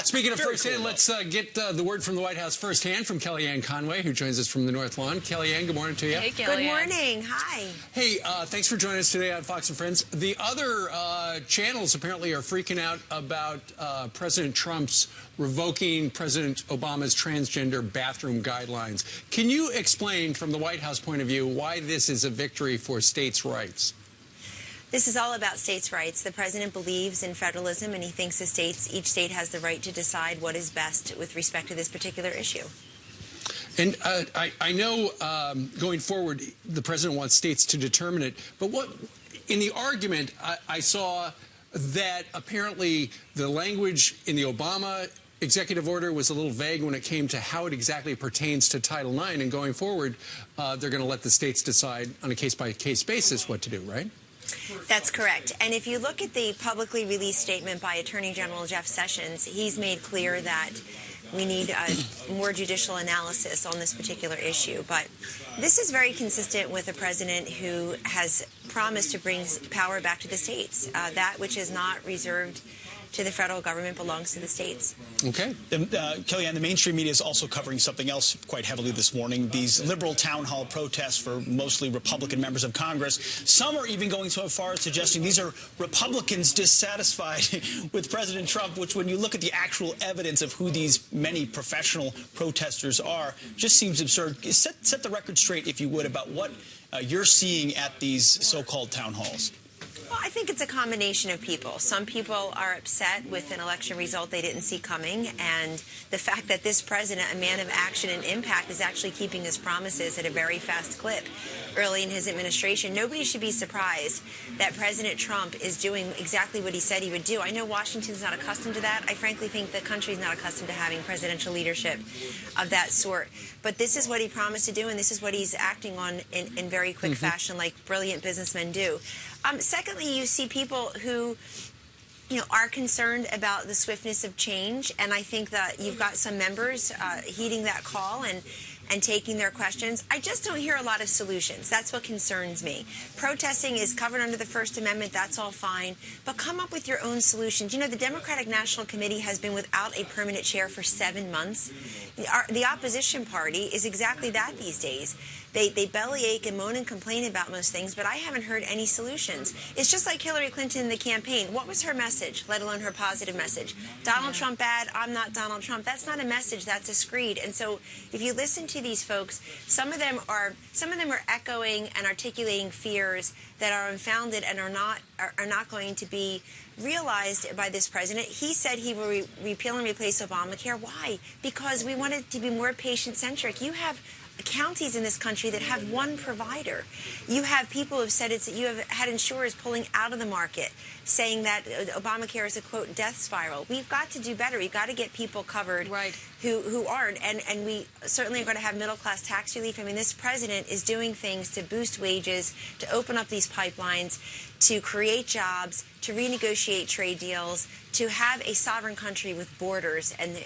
Speaking of firsthand, cool, let's get the word from the White House firsthand from Kellyanne Conway, who joins us from the North Lawn. Kellyanne, good morning to you. Hey, Kellyanne. Good morning. Hi. Hey, thanks for joining us today on Fox and Friends. The other channels apparently are freaking out about President Trump's revoking President Obama's transgender bathroom guidelines. Can you explain from the White House point of view why this is a victory for states' rights? This is all about states' rights. The president believes in federalism, and he thinks each state has the right to decide what is best with respect to this particular issue. And I know going forward, the president wants states to determine it. But what in the argument, I saw that apparently the language in the Obama executive order was a little vague when it came to how it exactly pertains to Title IX. And going forward, they're going to let the states decide on a case-by-case basis what to do, right? That's correct. And if you look at the publicly released statement by Attorney General Jeff Sessions, he's made clear that we need more judicial analysis on this particular issue. But this is very consistent with a president who has promised to bring power back to the states. That which is not reserved to the federal government belongs to the states. Okay. Kellyanne, the mainstream media is also covering something else quite heavily this morning, these liberal town hall protests for mostly Republican members of Congress. Some are even going so far as suggesting these are Republicans dissatisfied with President Trump, which when you look at the actual evidence of who these many professional protesters are, just seems absurd. Set the record straight, if you would, about what you're seeing at these so-called town halls. Well, I think it's a combination of people. Some people are upset with an election result they didn't see coming, and the fact that this president, a man of action and impact, is actually keeping his promises at a very fast clip early in his administration. Nobody should be surprised that President Trump is doing exactly what he said he would do. I know Washington's not accustomed to that. I frankly think the country's not accustomed to having presidential leadership of that sort. But this is what he promised to do, and this is what he's acting on in very quick fashion, like brilliant businessmen do. Secondly, you see people who, are concerned about the swiftness of change, and I think that you've got some members heeding that call and taking their questions. I just don't hear a lot of solutions. That's what concerns me. Protesting is covered under the First Amendment. That's all fine. But come up with your own solutions. The Democratic National Committee has been without a permanent chair for 7 months. The opposition party is exactly that these days. They bellyache and moan and complain about most things, but I haven't heard any solutions. It's just like Hillary Clinton in the campaign. What was her message, let alone her positive message? Donald Trump bad, I'm not Donald Trump. That's not a message, that's a screed. And so if you listen to these folks, some of them are echoing and articulating fears that are unfounded and are not going to be realized by this president. He said he will repeal and replace Obamacare. Why? Because we want it to be more patient-centric. You have counties in this country that have one provider. You have people who have said you have had insurers pulling out of the market, saying that Obamacare is a, quote, death spiral. We've got to do better. We've got to get people covered who aren't. And we certainly are going to have middle-class tax relief. I mean, this president is doing things to boost wages, to open up these pipelines, to create jobs, to renegotiate trade deals, to have a sovereign country with borders, and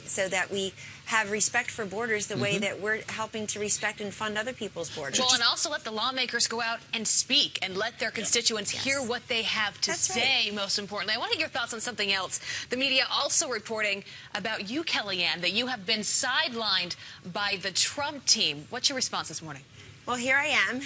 so that we have respect for borders the way that we're helping to respect and fund other people's borders. Well, and also let the lawmakers go out and speak and let their constituents hear what they have to say, most importantly. I want to get your thoughts on something else. The media also reporting about you, Kellyanne, that you have been sidelined by the Trump team. What's your response this morning? Well, here I am.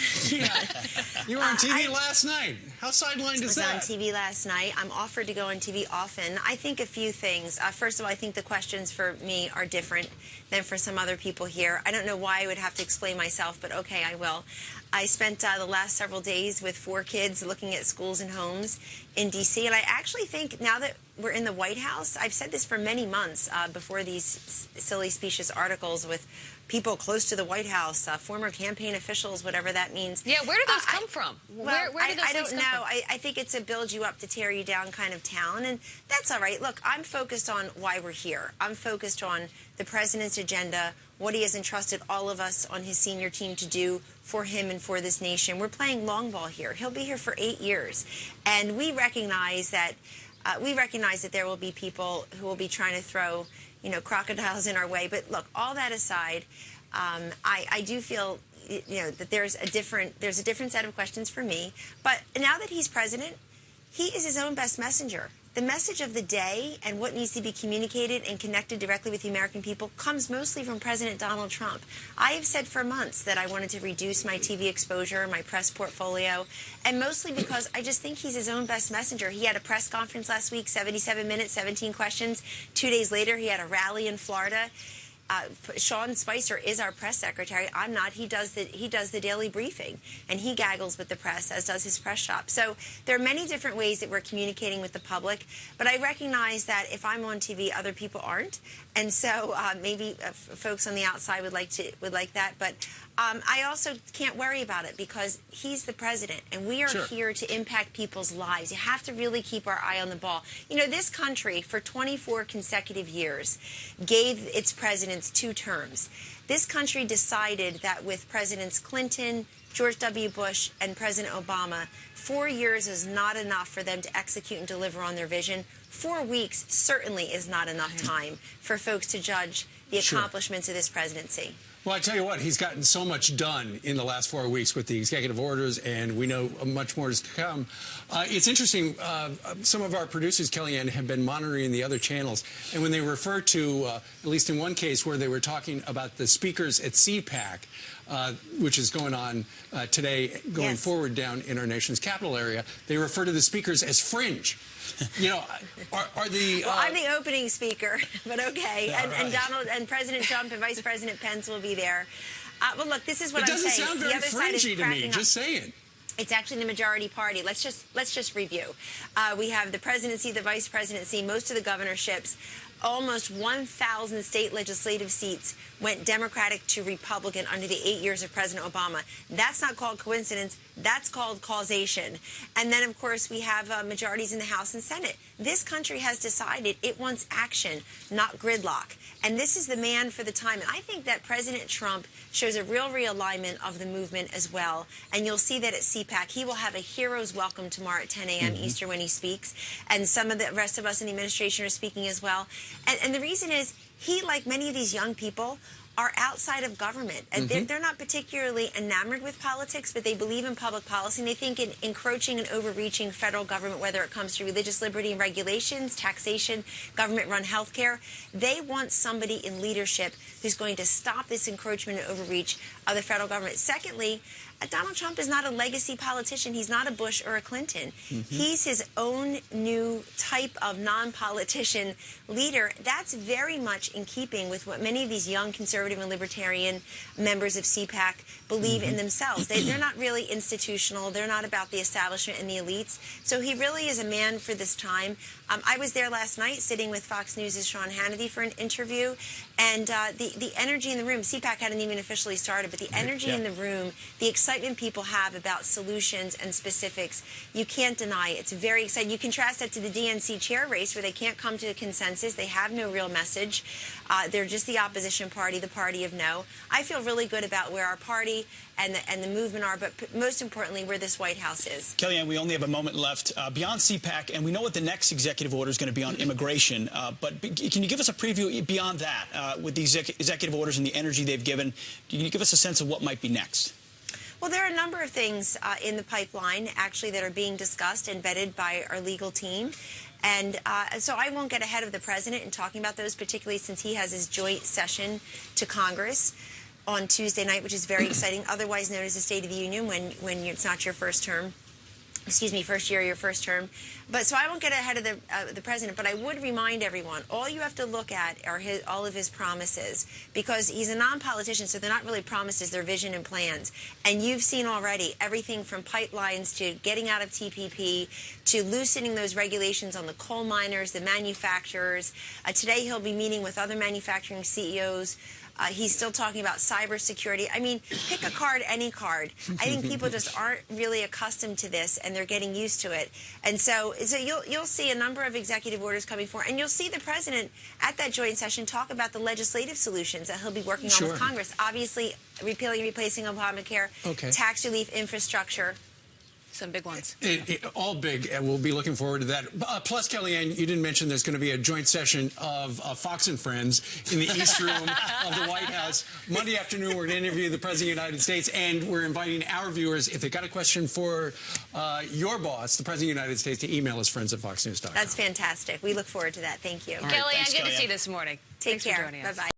You were on TV last night. How sidelined is that? I was on TV last night. I'm offered to go on TV often. I think a few things. First of all, I think the questions for me are different than for some other people here. I don't know why I would have to explain myself, but okay, I will. I spent the last several days with 4 kids looking at schools and homes in D.C., and I actually think now that we're in the White House, I've said this for many months before these silly, specious articles with people close to the White House, former campaign officials, whatever that means. Yeah, where do those come from? Well, where do those I don't know. Come from? I think it's a build you up to tear you down kind of town, and that's all right. Look, I'm focused on why we're here. I'm focused on the president's agenda, what he has entrusted all of us on his senior team to do for him and for this nation. We're playing long ball here. He'll be here for 8 years, and we recognize that there will be people who will be trying to throw, crocodiles in our way. But look, all that aside, I do feel, that there's a different set of questions for me. But now that he's president, he is his own best messenger. the message of the day and what needs to be communicated and connected directly with the American people comes mostly from President Donald Trump. I have said for months that I wanted to reduce my TV exposure, my press portfolio, and mostly because I just think he's his own best messenger. He had a press conference last week, 77 minutes, 17 questions. 2 days later, he had a rally in Florida. Sean Spicer is our press secretary. I'm not. He does the daily briefing, and he gaggles with the press, as does his press shop. So there are many different ways that we're communicating with the public, but I recognize that if I'm on TV, other people aren't, and so maybe folks on the outside would like that, but I also can't worry about it because he's the president, and we are here to impact people's lives. You have to really keep our eye on the ball. You know, this country, for 24 consecutive years, gave its presidents 2 terms. This country decided that with Presidents Clinton, George W. Bush, and President Obama, 4 years is not enough for them to execute and deliver on their vision. 4 weeks certainly is not enough time for folks to judge the accomplishments of this presidency. Well, I tell you what, he's gotten so much done in the last 4 weeks with the executive orders, and we know much more is to come. It's interesting, some of our producers, Kellyanne, have been monitoring the other channels, and when they refer to, at least in one case where they were talking about the speakers at CPAC, which is going on today, going forward down in our nation's capital area, they refer to the speakers as fringe. You know, are the... Well, I'm the opening speaker, but okay. And Donald and President Trump and Vice President Pence will be there. Well, look, this is what I'm saying. It doesn't sound very fringy to me, just saying. It's actually the majority party. Let's just review. We have the presidency, the vice presidency, most of the governorships. Almost 1,000 state legislative seats went Democratic to Republican under the 8 years of President Obama. That's not called coincidence. That's called causation. And then, of course, we have majorities in the House and Senate. This country has decided it wants action, not gridlock. And this is the man for the time. And I think that President Trump shows a real realignment of the movement as well. And you'll see that at CPAC. He will have a hero's welcome tomorrow at 10 a.m. Eastern when he speaks. And some of the rest of us in the administration are speaking as well. And the reason is he, like many of these young people, are outside of government. And they're not particularly enamored with politics, but they believe in public policy, and they think in encroaching and overreaching federal government, whether it comes to religious liberty and regulations, taxation, government-run health care. They want somebody in leadership who's going to stop this encroachment and overreach of the federal government. Secondly, Donald Trump is not a legacy politician. He's not a Bush or a Clinton. He's his own new type of non-politician leader. That's very much in keeping with what many of these young conservative and libertarian members of CPAC believe in themselves. They're not really institutional. They're not about the establishment and the elites. So he really is a man for this time. I was there last night sitting with Fox News' Sean Hannity for an interview, and the energy in the room, CPAC hadn't even officially started, but the energy in the room, the excitement people have about solutions and specifics, you can't deny it. It's very exciting. You contrast that to the DNC chair race where they can't come to a consensus. They have no real message. They're just the opposition party, the party of no. I feel really good about where our party and the movement are, but most importantly, where this White House is. Kellyanne, we only have a moment left. Beyond CPAC, and we know what the next executive order is going to be on immigration, but can you give us a preview beyond that with the executive orders and the energy they've given? Can you give us a sense of what might be next? Well, there are a number of things in the pipeline, actually, that are being discussed and vetted by our legal team. And so I won't get ahead of the president in talking about those, particularly since he has his joint session to Congress on Tuesday night, which is very exciting, otherwise known as the State of the Union when it's not your first term. Excuse me, first year, your first term. But so I won't get ahead of the president, but I would remind everyone, all you have to look at are all of his promises, because he's a non-politician, so they're not really promises, they're vision and plans. And you've seen already everything from pipelines to getting out of TPP to loosening those regulations on the coal miners, the manufacturers. Today he'll be meeting with other manufacturing CEOs. He's still talking about cybersecurity. I mean, pick a card, any card. I think people just aren't really accustomed to this, and they're getting used to it. And so you'll see a number of executive orders coming forward, and you'll see the president at that joint session talk about the legislative solutions that he'll be working on with Congress. Obviously, repealing and replacing Obamacare, tax relief, infrastructure. Some big ones. All big, and we'll be looking forward to that. Plus, Kellyanne, you didn't mention there's going to be a joint session of Fox and Friends in the East Room of the White House. Monday afternoon, we're going to interview the President of the United States, and we're inviting our viewers, if they've got a question for your boss, the President of the United States, to email us, friends@foxnews.com. That's fantastic. We look forward to that. Thank you. Kellyanne, good to see you this morning. Take Thanks for care. joining us. Bye-bye.